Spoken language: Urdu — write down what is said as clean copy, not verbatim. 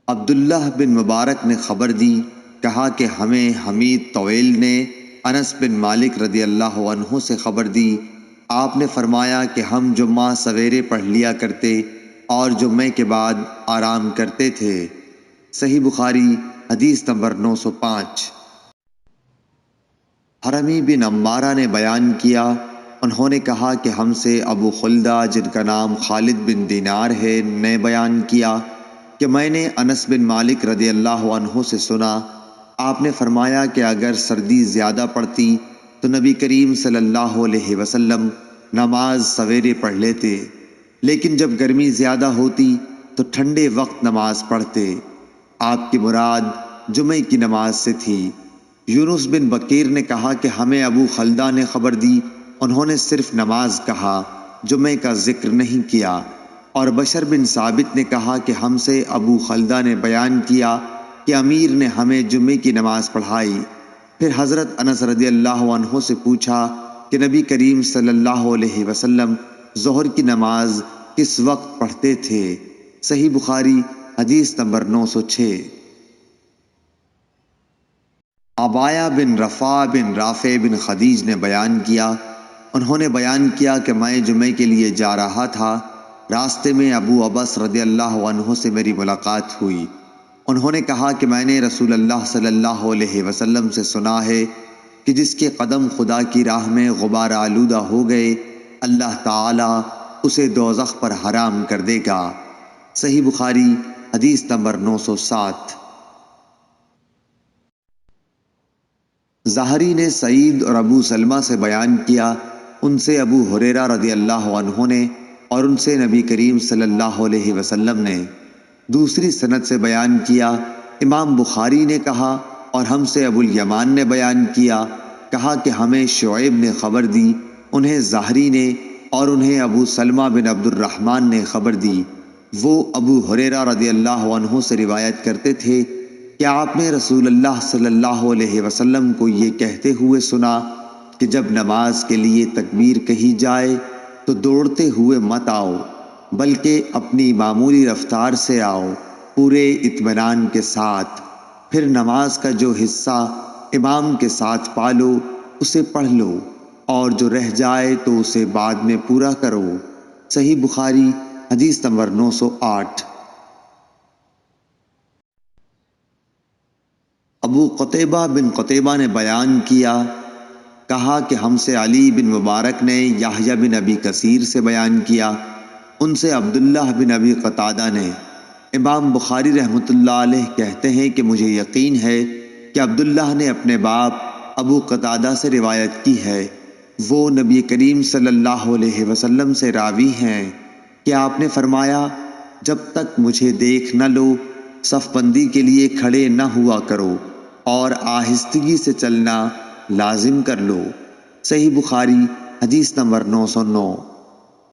عبداللہ بن مبارک نے خبر دی، کہا کہ ہمیں حمید طویل نے انس بن مالک رضی اللہ عنہ سے خبر دی، آپ نے فرمایا کہ ہم جمعہ سویرے پڑھ لیا کرتے اور جمعے کے بعد آرام کرتے تھے۔ صحیح بخاری حدیث نمبر 905۔ حرمی بن عمارہ نے بیان کیا، انہوں نے کہا کہ ہم سے ابو خلدہ جن کا نام خالد بن دینار ہے نے بیان کیا کہ میں نے انس بن مالک رضی اللہ عنہ سے سنا، آپ نے فرمایا کہ اگر سردی زیادہ پڑتی تو نبی کریم صلی اللہ علیہ وسلم نماز سویرے پڑھ لیتے، لیکن جب گرمی زیادہ ہوتی تو ٹھنڈے وقت نماز پڑھتے۔ آپ کی مراد جمعے کی نماز سے تھی۔ یونس بن بکیر نے کہا کہ ہمیں ابو خلدہ نے خبر دی، انہوں نے صرف نماز کہا، جمعے کا ذکر نہیں کیا۔ اور بشر بن ثابت نے کہا کہ ہم سے ابو خلدہ نے بیان کیا کہ امیر نے ہمیں جمعے کی نماز پڑھائی۔ پھر حضرت انس رضی اللہ عنہ سے پوچھا کہ نبی کریم صلی اللہ علیہ وسلم ظہر کی نماز کس وقت پڑھتے تھے؟ صحیح بخاری حدیث نمبر 906۔ عبایہ بن رفاع بن رافع بن خدیج نے بیان کیا، انہوں نے بیان کیا کہ میں جمعے کے لیے جا رہا تھا، راستے میں ابو عبس رضی اللہ عنہ سے میری ملاقات ہوئی۔ انہوں نے کہا کہ میں نے رسول اللہ صلی اللہ علیہ وسلم سے سنا ہے کہ جس کے قدم خدا کی راہ میں غبار آلودہ ہو گئے، اللہ تعالی اسے دوزخ پر حرام کر دے گا۔ صحیح بخاری حدیث نمبر 907۔ زہری نے سعید اور ابو سلمہ سے بیان کیا، ان سے ابو ہریرہ رضی اللہ عنہ نے اور ان سے نبی کریم صلی اللہ علیہ وسلم نے دوسری سند سے بیان کیا۔ امام بخاری نے کہا اور ہم سے ابو الیمان نے بیان کیا، کہا کہ ہمیں شعیب نے خبر دی، انہیں زہری نے اور انہیں ابو سلمہ بن عبد الرحمن نے خبر دی۔ وہ ابو ہریرہ رضی اللہ عنہ سے روایت کرتے تھے کہ آپ نے رسول اللہ صلی اللہ علیہ وسلم کو یہ کہتے ہوئے سنا کہ جب نماز کے لیے تکبیر کہی جائے تو دوڑتے ہوئے مت آؤ، بلکہ اپنی معمولی رفتار سے آؤ، پورے اطمینان کے ساتھ۔ پھر نماز کا جو حصہ امام کے ساتھ پالو اسے پڑھ لو، اور جو رہ جائے تو اسے بعد میں پورا کرو۔ صحیح بخاری حدیث نمبر 908۔ ابو قتیبہ بن قتیبہ نے بیان کیا، کہا کہ ہم سے علی بن مبارک نے یحییٰ بن ابی کثیر سے بیان کیا، ان سے عبداللہ بن ابی قتادہ نے۔ امام بخاری رحمۃ اللہ علیہ کہتے ہیں کہ مجھے یقین ہے کہ عبداللہ نے اپنے باپ ابو قتادہ سے روایت کی ہے، وہ نبی کریم صلی اللہ علیہ وسلم سے راوی ہیں کہ آپ نے فرمایا، جب تک مجھے دیکھ نہ لو صف بندی کے لیے کھڑے نہ ہوا کرو اور آہستگی سے چلنا لازم کر لو۔ صحیح بخاری حدیث نمبر 909۔